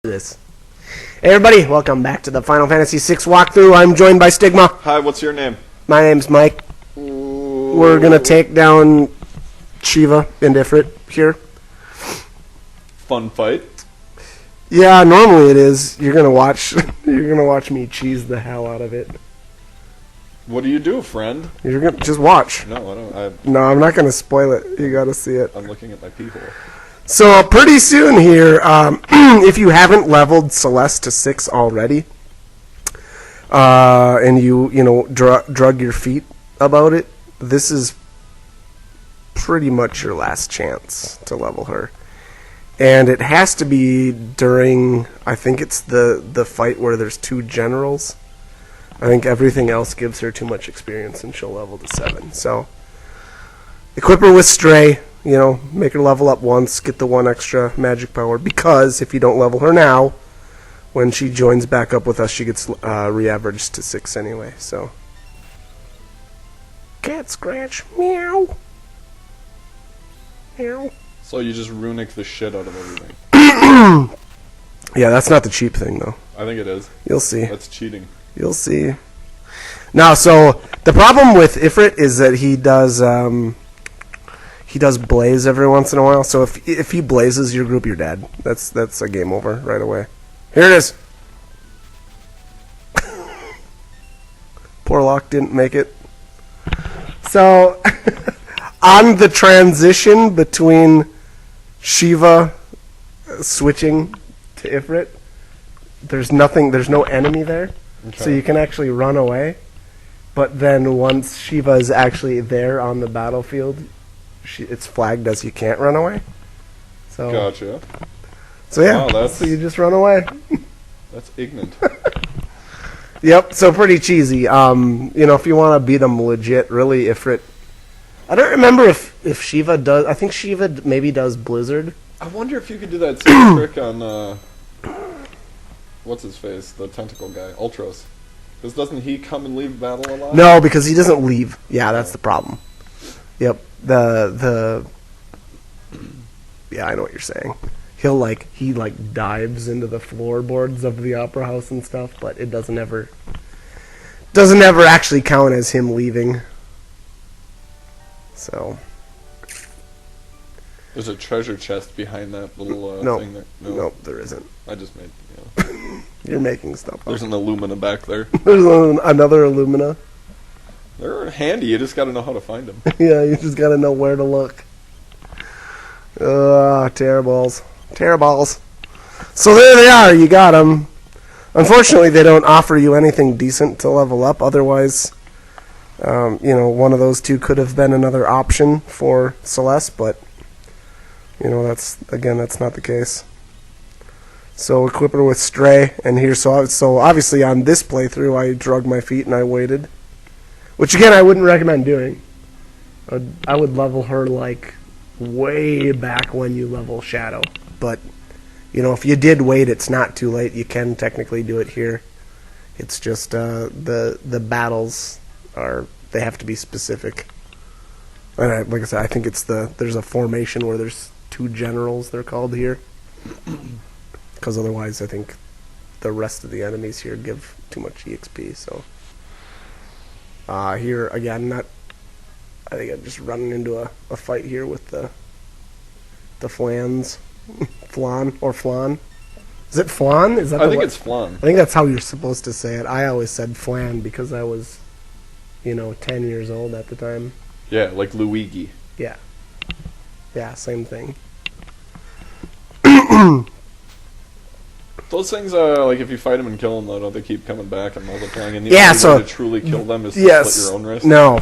This. Hey everybody, welcome back to the Final Fantasy VI walkthrough. I'm joined by Stigma. Hi, what's your name? My name's Mike. We're gonna take down Shiva and Ifrit here. Fun fight. Yeah, normally it is. You're gonna watch. You're gonna watch me cheese the hell out of it. What do you do, friend? You're gonna just watch. No, I don't. No, I'm not gonna spoil it. You gotta see it. I'm looking at my people. So pretty soon here, if you haven't leveled Celeste to 6 already, and you drug your feet about it, this is pretty much your last chance to level her. And it has to be during, I think it's the fight where there's 2 generals. I think everything else gives her too much experience and she'll level to 7. So equip her with Stray. Make her level up once, get the 1 extra magic power, because if you don't level her now, when she joins back up with us, she gets re-averaged to 6 anyway, so. Cat scratch, meow. Meow. So you just runic the shit out of everything. Yeah, that's not the cheap thing, though. I think it is. You'll see. That's cheating. You'll see. Now, so, the problem with Ifrit is that he does blaze every once in a while, so if he blazes your group, you're dead. That's a game over right away. Here it is. Poor Locke didn't make it. So, on the transition between Shiva switching to Ifrit, there's no enemy there, okay. So you can actually run away. But then once Shiva is actually there on the battlefield, it's flagged as you can't run away. So gotcha. So yeah, wow, so you just run away. That's ignorant. Yep. So pretty cheesy. If you want to beat them legit, really, Ifrit. I don't remember if Shiva does. I think Shiva maybe does Blizzard. I wonder if you could do that same trick on what's his face, the tentacle guy, Ultros. Because doesn't he come and leave battle alive? No, because he doesn't leave. Yeah, that's the problem. Yep. Yeah, I know what you're saying. He dives into the floorboards of the opera house and stuff, but it doesn't ever actually count as him leaving. So there's a treasure chest behind that little thing there. Nope, there isn't. I just made. You're making stuff up. There's an Illumina back there. There's another Illumina. They're handy, you just gotta know how to find them. Yeah, you just gotta know where to look. Terrorballs. Terrorballs. So there they are, you got them. Unfortunately, they don't offer you anything decent to level up, otherwise, one of those 2 could have been another option for Celeste, but, that's not the case. So equip her with Stray, and here, so obviously on this playthrough, I drug my feet and I waited. Which, again, I wouldn't recommend doing. I would level her, way back when you level Shadow. But, if you did wait, it's not too late. You can technically do it here. It's just the battles they have to be specific. And like I said, I think there's a formation where there's 2 generals, they're called here. Because otherwise, I think the rest of the enemies here give too much EXP, so... here, again, I think I'm just running into a fight here with the Flans. Flan, or Flan. Is it Flan? Is that I think it's Flan. I think that's how you're supposed to say it. I always said Flan because I was, 10 years old at the time. Yeah, like Luigi. Yeah. Yeah, same thing. Those things, if you fight them and kill them, though, don't they keep coming back and multiplying? And the only way to truly kill them is to split your own wrist? No.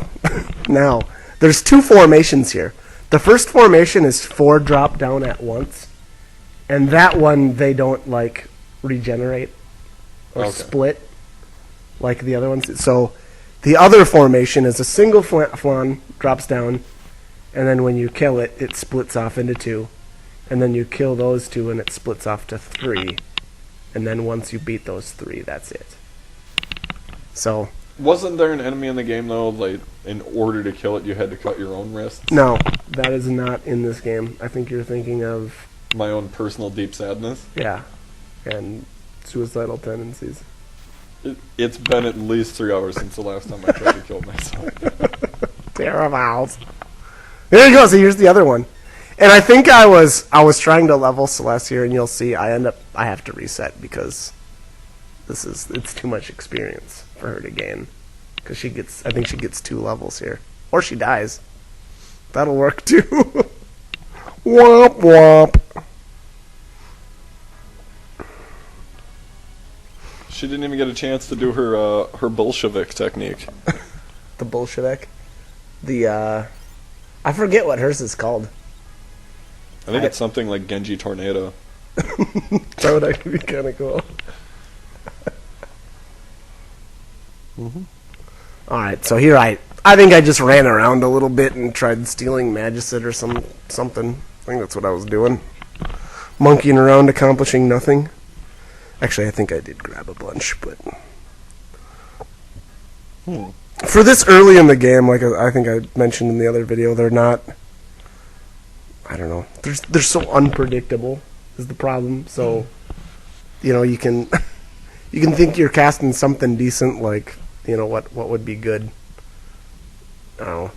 No. There's 2 formations here. The first formation is 4 drop down at once. And that one, they don't, regenerate or split like the other ones. So the other formation is a single flan drops down, and then when you kill it, it splits off into 2. And then you kill those 2, and it splits off to 3. And then once you beat those 3, that's it. So... Wasn't there an enemy in the game, though, in order to kill it, you had to cut your own wrists? No, that is not in this game. I think you're thinking of... My own personal deep sadness? Yeah. and suicidal tendencies. It's been at least 3 hours since the last time I tried to kill myself. Terribles. There you go. So here's the other one. And I think I was trying to level Celeste here, and you'll see I have to reset because it's too much experience for her to gain. Because I think she gets 2 levels here. Or she dies. That'll work too. Womp womp. She didn't even get a chance to do her Bolshevik technique. The Bolshevik. I forget what hers is called. I think it's something like Genji Tornado. That would actually be kind of cool. Alright, so here I think I just ran around a little bit and tried stealing Magicid or something. I think that's what I was doing. Monkeying around, accomplishing nothing. Actually, I think I did grab a bunch, but... For this early in the game, like I think I mentioned in the other video, they're not... I don't know. They're so unpredictable is the problem. So, you can you can think you're casting something decent, like, what would be good. I don't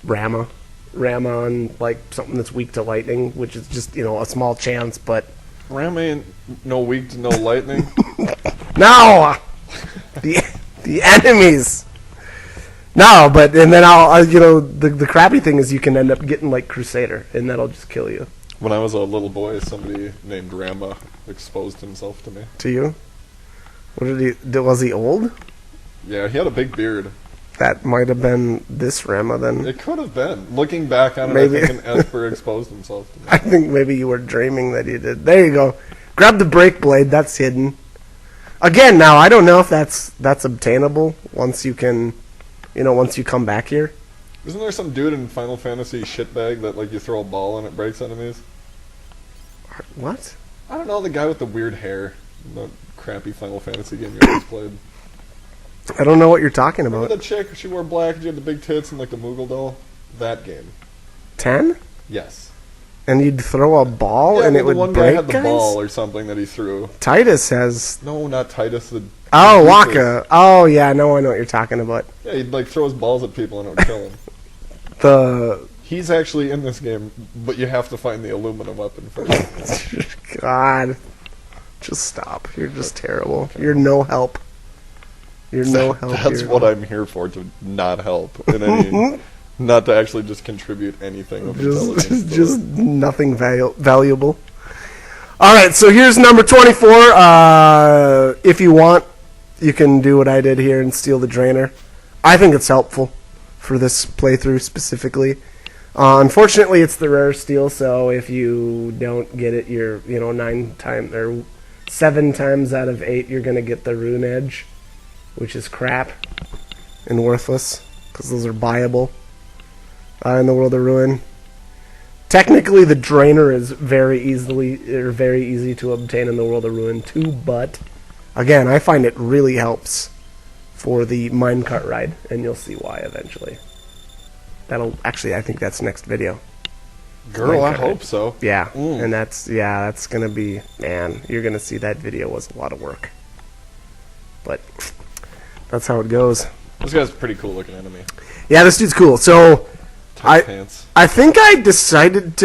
know. Rama on, like, something that's weak to lightning, which is just, a small chance, but... Ram ain't no weak to no lightning. No! The enemies! No, but, and then the crappy thing is you can end up getting, like, Crusader, and that'll just kill you. When I was a little boy, somebody named Rama exposed himself to me. To you? What was he old? Yeah, he had a big beard. That might have been this Rama then. It could have been. Looking back on it, Maybe. I think an Esper exposed himself to me. I think maybe you were dreaming that he did. There you go. Grab the break blade. That's hidden. Again, now I don't know if that's obtainable once you can, once you come back here. Isn't there some dude in Final Fantasy shitbag that like you throw a ball and it breaks enemies? What? I don't know, the guy with the weird hair. The crappy Final Fantasy game you always played. I don't know what you're talking Remember about. the chick? She wore black and she had the big tits and like the Moogle doll? That game. 10? Yes. And you'd throw a ball and well, it would the one break guy had the guys? ball or something that he threw. Titus has... No, not Titus. Oh, Waka. Oh, yeah, no, I know what you're talking about. Yeah, he'd like throw his balls at people and it would kill him. He's actually in this game, but you have to find the aluminum weapon first. God. Just stop. You're just terrible. Okay. You're no help. You're no help. That's what I'm here for, to not help in any... Not to actually just contribute anything of intelligence. Just nothing valuable. Alright, so here's number 24. If you want, you can do what I did here and steal the Drainer. I think it's helpful for this playthrough specifically. Unfortunately, it's the rare steal, so if you don't get it, you're 7 times out of 8, you're gonna get the Rune Edge, which is crap and worthless because those are buyable in the World of Ruin. Technically, the Drainer is very easy to obtain in the World of Ruin too, but again, I find it really helps for the minecart ride, and you'll see why eventually. I think that's next video. Girl, I hope so. Yeah, and that's gonna be, man, you're gonna see that video was a lot of work. But that's how it goes. This guy's a pretty cool looking enemy. Yeah, this dude's cool. So Pants. I think I decided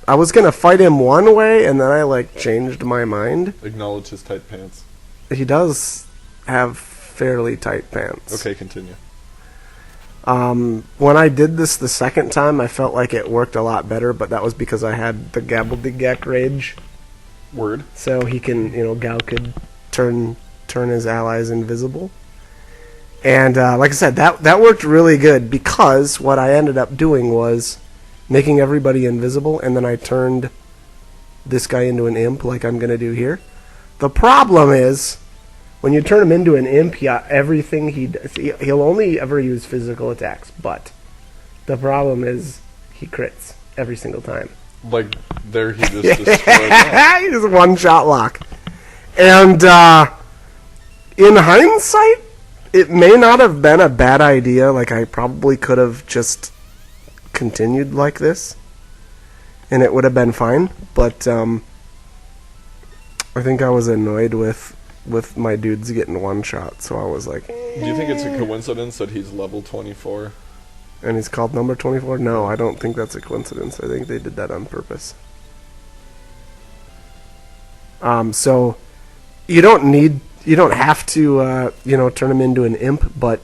I was gonna fight him one way, and then I changed my mind. Acknowledge his tight pants. He does have fairly tight pants. Okay, continue. When I did this the second time, I felt like it worked a lot better, but that was because I had the Gabbledygak rage. Word. So he can, Gao could turn his allies invisible. And like I said, that worked really good because what I ended up doing was making everybody invisible, and then I turned this guy into an imp like I'm going to do here. The problem is, when you turn him into an imp, everything he does, he'll only ever use physical attacks, but the problem is he crits every single time. Like, there he just destroyed that. He just one-shot lock. And in hindsight, it may not have been a bad idea. I probably could have just continued like this, and it would have been fine. But I think I was annoyed with my dudes getting one shot, so I was like, Do you think it's a coincidence that he's level 24? and he's called number 24? No, I don't think that's a coincidence. I think they did that on purpose. So you don't have to turn him into an imp, but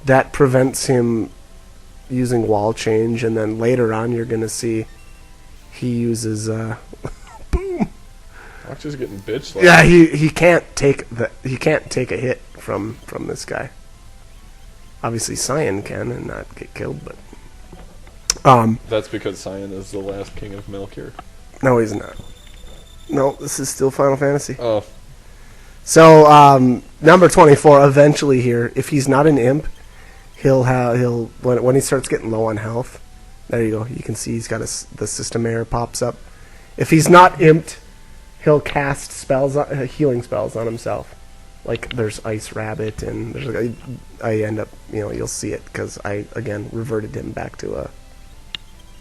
that prevents him using wall change, and then later on you're gonna see he uses boom. Watch is getting bitch slapped. Yeah, he can't take a hit from this guy. Obviously Cyan can and not get killed, but That's because Cyan is the last king of Melkir. no, he's not. No, this is still Final Fantasy. Oh, So number 24 eventually here, if he's not an imp, he'll when he starts getting low on health, there you go. You can see he's got the system error pops up. If he's not imped, he'll cast spells, healing spells on himself. Like there's Ice Rabbit, and there's I end up, you'll see it because I again reverted him back to a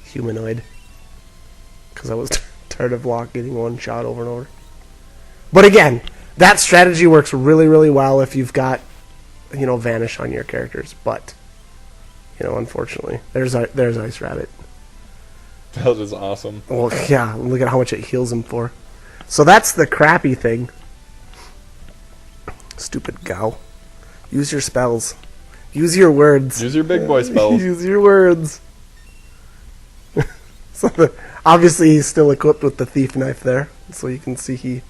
humanoid because I was tired of Locke getting one shot over and over. But again, that strategy works really, really well if you've got Vanish on your characters. But unfortunately, there's Ice Rabbit. that is awesome. Well, yeah, look at how much it heals him for. So that's the crappy thing. Stupid Gao. Use your spells. Use your words. Use your big boy spells. Use your words. So obviously he's still equipped with the thief knife there, so you can see he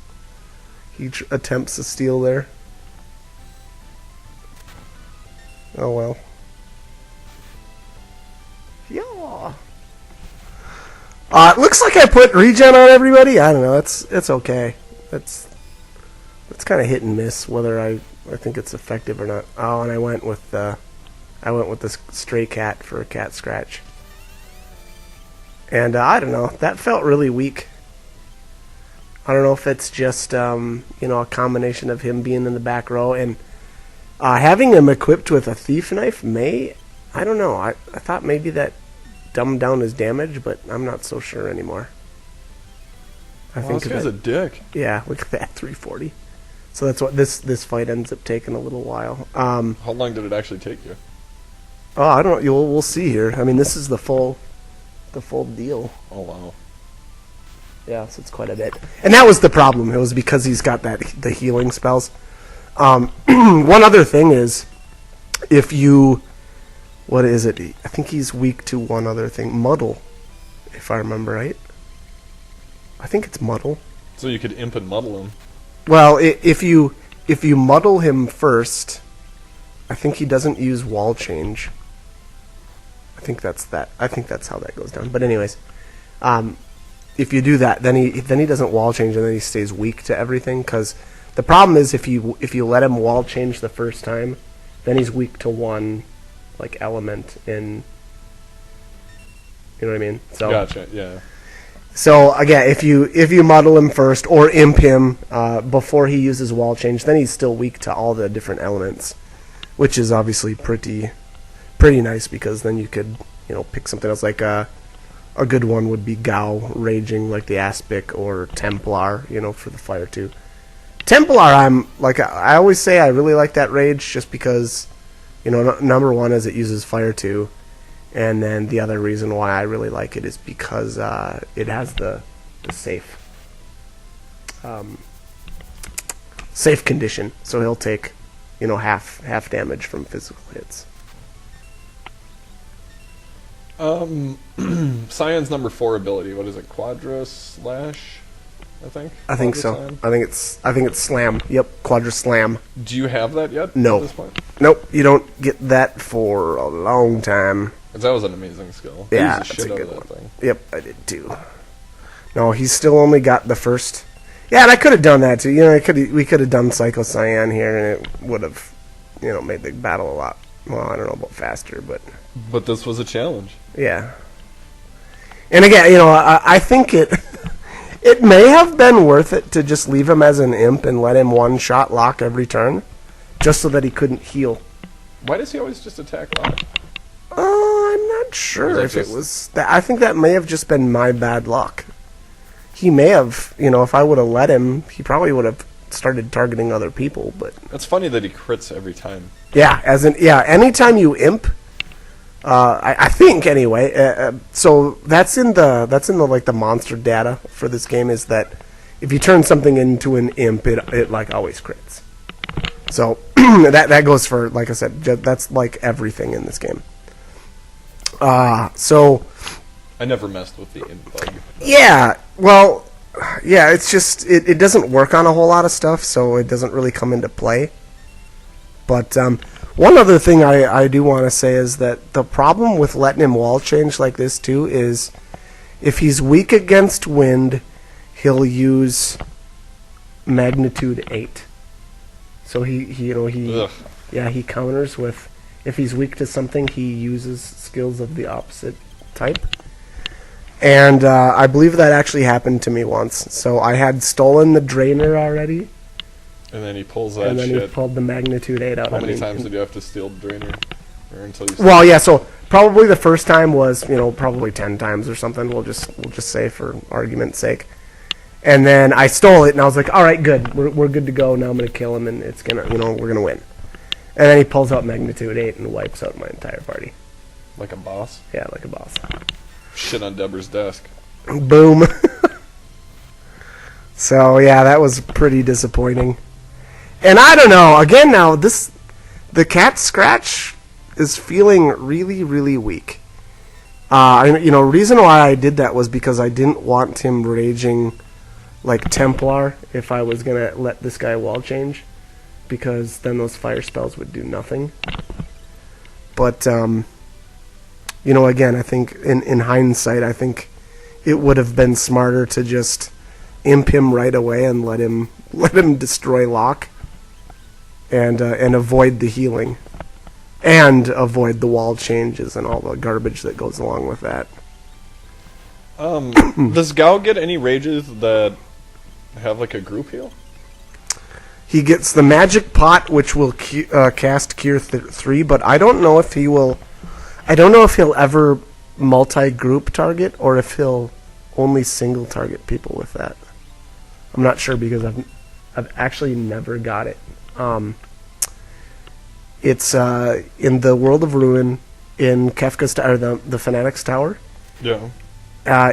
attempts to steal there. Oh well. Yeah. It looks like I put regen on everybody. I don't know. It's okay. It's kind of hit and miss whether I think it's effective or not. Oh, and I went with this stray cat for a cat scratch. And I don't know. That felt really weak. I don't know if it's just a combination of him being in the back row and having him equipped with a thief knife I don't know. I thought maybe that dumbed down his damage, but I'm not so sure anymore. I think this guy's a dick. Yeah, look at that, 340. So that's what this fight ends up taking a little while. How long did it actually take you? Oh, I don't know. We'll see here. I mean, this is the full deal. Oh wow. Yeah, so it's quite a bit. And that was the problem. It was because he's got the healing spells. One other thing is, if you... What is it? I think he's weak to one other thing. Muddle, if I remember right. I think it's Muddle. So you could imp and muddle him. Well, if you muddle him first, I think he doesn't use wall change. I think that's how that goes down. But anyways, if you do that, then he doesn't wall change, and then he stays weak to everything. Because the problem is if you let him wall change the first time, then he's weak to one element in. You know what I mean? So Gotcha. Yeah. So again, if you muddle him first or imp him before he uses wall change, then he's still weak to all the different elements, which is obviously pretty nice because then you could pick something else a good one would be Gao raging like the Aspic or Templar for the fire too. Templar, I always say I really like that rage just because number one is it uses fire too. And then the other reason why I really like it is because it has the safe condition, so he'll take half damage from physical hits. Cyan's number 4 ability. What is it? Quadra Slash, I think. I think so. Cyan? I think it's Slam. Yep, Quadra Slam. Do you have that yet? No. At this point? Nope, you don't get that for a long time. 'Cause that was an amazing skill. Yeah, I used the that's shit a out good of that one. thing. Yep, I did too. No, he's still only got the first. Yeah, and I could have done that too. We could have done Psycho Cyan here, and it would have, made the battle a lot. Well, I don't know about faster, but But this was a challenge. yeah. And again, I think it may have been worth it to just leave him as an imp and let him one-shot Locke every turn, just so that he couldn't heal. Why does he always just attack Locke? I'm not sure if it was that. I think that may have just been my bad luck. he may have, if I would have let him, he probably would have started targeting other people. But It's funny that he crits every time. yeah, anytime you imp, I think anyway. So that's in the like the monster data for this game, is that if you turn something into an imp, it like always crits. So that goes for, like I said, that's like everything in this game. So I never messed with the imp bug. yeah, well, yeah, it's just it doesn't work on a whole lot of stuff, so it doesn't really come into play. But one other thing I do want to say is that the problem with letting him wall change like this too is if he's weak against wind, he'll use magnitude 8. So he Ugh. he counters with, if he's weak to something, he uses skills of the opposite type. And I believe that actually happened to me once. So I had stolen the Drainer already, And then he pulls that and then shit. he pulled the magnitude 8 out. How on many me. times did you have to steal the Drainer? Or until you Well, yeah. So probably the first time was probably 10 times or something. We'll just say for argument's sake. And then I stole it, and I was like, all right, good. We're good to go. Now I'm gonna kill him, and it's gonna we're gonna win. And then he pulls out magnitude 8 and wipes out my entire party. like a boss. Yeah, like a boss. Shit on Deborah's desk. Boom. So yeah, that was pretty disappointing. And I don't know. Again, now the cat scratch is feeling really, really weak. Reason why I did that was because I didn't want him raging like Templar if I was gonna let this guy wall change, because then those fire spells would do nothing. But again, I think in hindsight, I think it would have been smarter to just imp him right away and let him destroy Locke, and avoid the healing, and avoid the wall changes and all the garbage that goes along with that. Does Gao get any rages that have like a group heal? He gets the magic pot, which will cast Cure 3, but I don't know if he will. I don't know if he'll ever multi-group target, or if he'll only single target people with that. I'm not sure, because I've actually never got it. It's in the World of Ruin, in Kefka's Tower, the Fanatic's Tower. Yeah.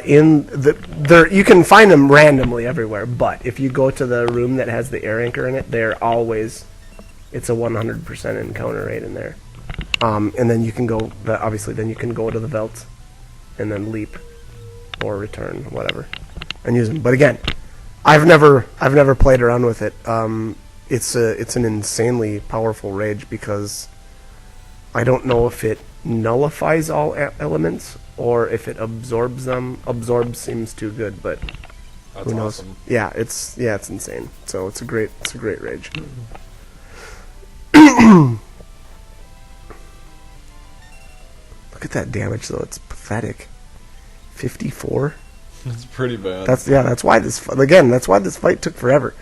You can find them randomly everywhere, but if you go to the room that has the air anchor in it, it's a 100% encounter rate in there. And then you can go, then you can go to the Veldt, and then leap, or return, whatever, and use them. But again, I've never played around with it. It's an insanely powerful rage, because I don't know if it nullifies all elements or if it absorbs them. Absorb seems too good, but That's who knows? awesome. Yeah, it's insane. So it's a great rage. Look at that damage, though. It's pathetic. 54. It's pretty bad. That's why this fight took forever.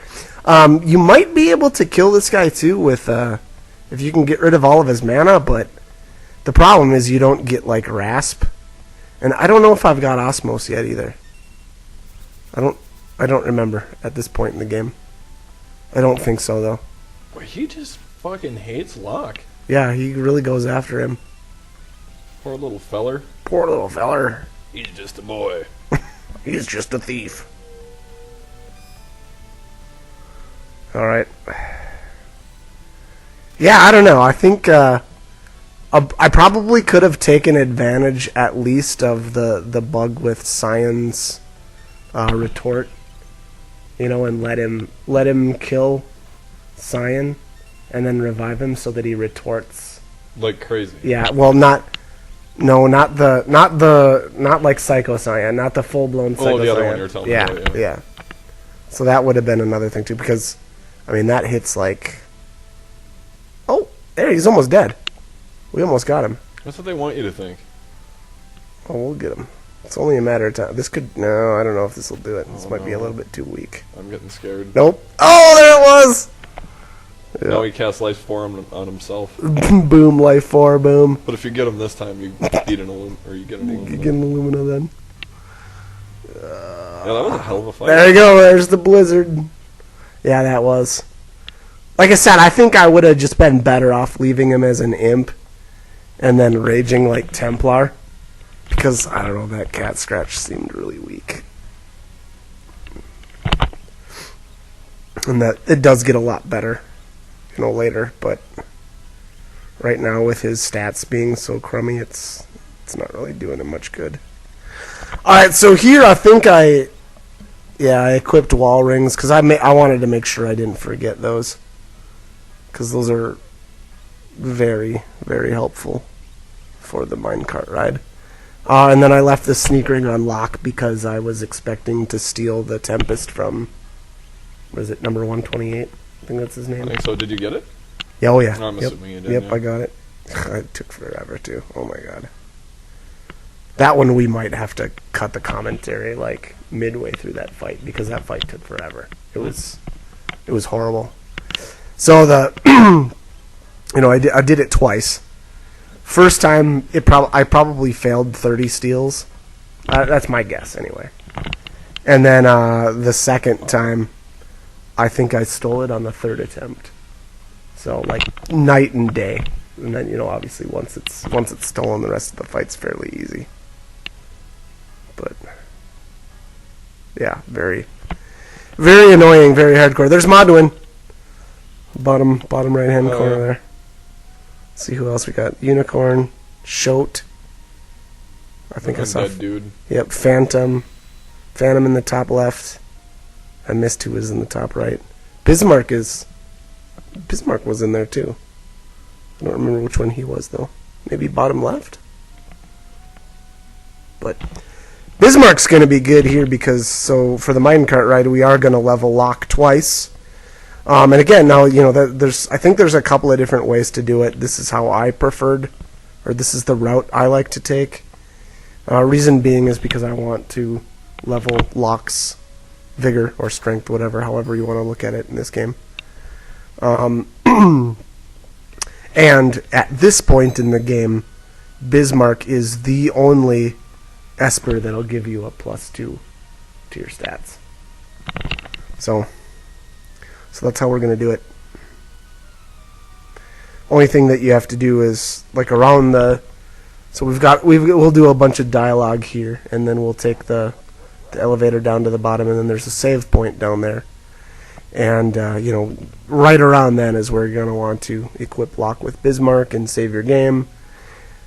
You might be able to kill this guy too with if you can get rid of all of his mana, but the problem is you don't get like Rasp, and I don't know if I've got Osmos yet either. I don't remember at this point in the game. I don't think so though. Well, he just fucking hates Locke. Yeah, he really goes after him. Poor little feller. Poor little feller. He's just a boy. He's just a thief. All right. Yeah, I don't know. I think I probably could have taken advantage at least of the bug with Cyan's retort, and let him kill Cyan, and then revive him so that he retorts. Like crazy. Yeah, well, not like Psycho Cyan, not the full blown Psycho Cyan. Oh, the other one you were telling me about, yeah. So that would have been another thing too, because that hits like. Oh, there, he's almost dead. We almost got him. That's what they want you to think. Oh, we'll get him. It's only a matter of time. No, I don't know if this will do it. This might be a little bit too weak. I'm getting scared. Nope. Oh, there it was! Now he casts Life Form on himself. Boom, life 4, boom. But if you get him this time, you beat an Illumina, or you get an You Illumina. get an Illumina then. Yeah, that was a hell of a fight. There you go. There's the blizzard. Yeah, that was. Like I said, I think I would have just been better off leaving him as an imp and then raging like Templar. Because, I don't know, that cat scratch seemed really weak. And that it does get a lot better, later. But right now, with his stats being so crummy, it's not really doing him much good. Alright, so here I think I equipped wall rings because I wanted to make sure I didn't forget those. Because those are very, very helpful for the minecart ride. And then I left the sneak ring on lock because I was expecting to steal the Tempest from, what is it, number 128? I think that's his name. I think so. Did you get it? Yeah, oh yeah. No, I'm assuming you did. Yep, yeah. I got it. It took forever too. Oh my god. That one we might have to cut the commentary like midway through that fight because that fight took forever. It was horrible. So I did it twice. First time I probably failed 30 steals. That's my guess anyway. And then the second time, I think I stole it on the third attempt. So like night and day. And then obviously once it's stolen, the rest of the fight's fairly easy. But yeah, very, very annoying, very hardcore. There's Modwin. Bottom right hand corner there. Let's see who else we got. Unicorn, Shote. I think I saw. Dead dude. Yep, Phantom in the top left. I missed who was in the top right. Bismarck was in there too. I don't remember which one he was though. Maybe bottom left. But Bismarck's going to be good here because for the minecart ride we are going to level lock twice. And again, now I think there's a couple of different ways to do it. This is how I preferred, or this is the route I like to take. Reason being is because I want to level Locke's vigor or strength, however you want to look at it in this game. And at this point in the game, Bismarck is the only Esper that'll give you a +2 to your stats. So that's how we're going to do it. Only thing that you have to do is like around so we'll do a bunch of dialogue here, and then we'll take the elevator down to the bottom, and then there's a save point down there. And right around then is where you're going to want to equip Locke with Bismarck and save your game.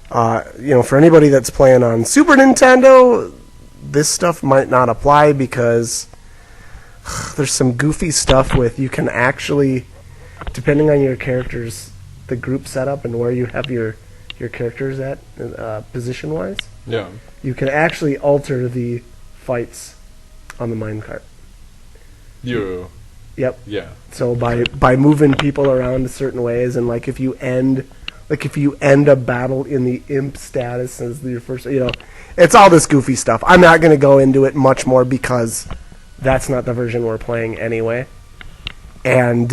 For anybody that's playing on Super Nintendo, this stuff might not apply because there's some goofy stuff with you can actually, depending on your characters, the group setup and where you have your characters at position wise. Yeah. You can actually alter the fights on the minecart. Yep. Yeah. So by moving people around certain ways, and if you end a battle in the imp status as your first, it's all this goofy stuff. I'm not going to go into it much more because that's not the version we're playing anyway. And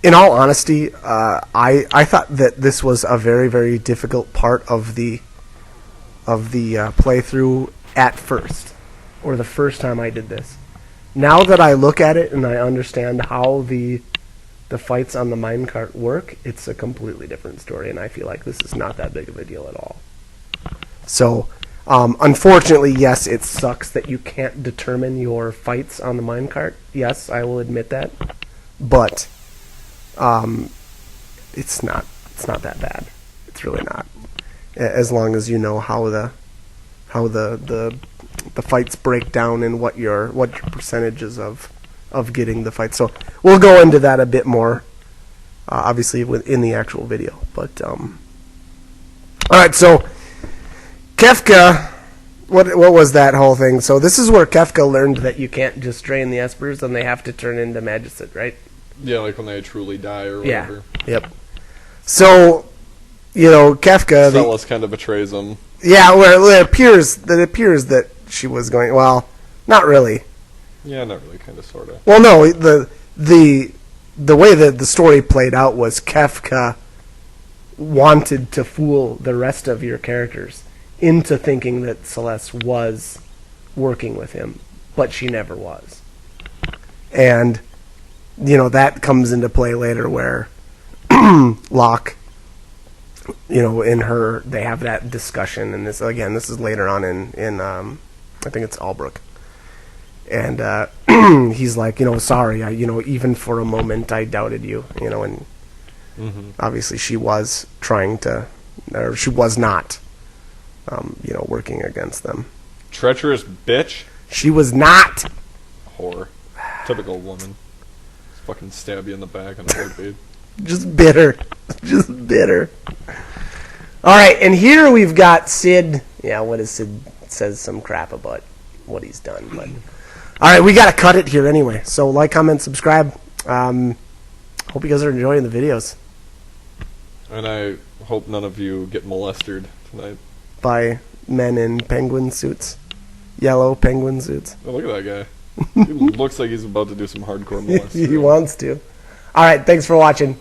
in all honesty, I thought that this was a very, very difficult part of the playthrough at first, or the first time I did this. Now that I look at it and I understand how the fights on the minecart work, it's a completely different story, and I feel like this is not that big of a deal at all. So, unfortunately, yes, it sucks that you can't determine your fights on the minecart. Yes, I will admit that, but it's not that bad. It's really not, as long as you know how the fights break down and what your percentages of getting the fight. So we'll go into that a bit more, obviously in the actual video. But all right, so Kefka, what was that whole thing? So this is where Kefka learned that you can't just drain the Espers and they have to turn into Magicite, right? Yeah, like when they truly die or whatever. Yeah. Yep. So Kefka. Celes kind of betrays him. Yeah, well, it appears that she was going. Well, not really. Yeah, not really, kind of, sort of. Well, no, the way that the story played out was Kefka wanted to fool the rest of your characters into thinking that Celes was working with him, but she never was. And, that comes into play later where Locke, they have that discussion, and this is later on in I think it's Albrook. And he's like, sorry, even for a moment I doubted you, and obviously she was trying to, or she was not, working against them. Treacherous bitch. She was not. Whore. Typical woman. Just fucking stab you in the back on a heartbeat. Just bitter. Just bitter. All right, and here we've got Sid. Yeah, what is Sid? Says some crap about what he's done. But all right, we got to cut it here anyway. So like, comment, subscribe. Hope you guys are enjoying the videos. And I hope none of you get molested tonight. By men in penguin suits. Yellow penguin suits. Oh, look at that guy. He looks like he's about to do some hardcore molesting. He wants to. All right, thanks for watching.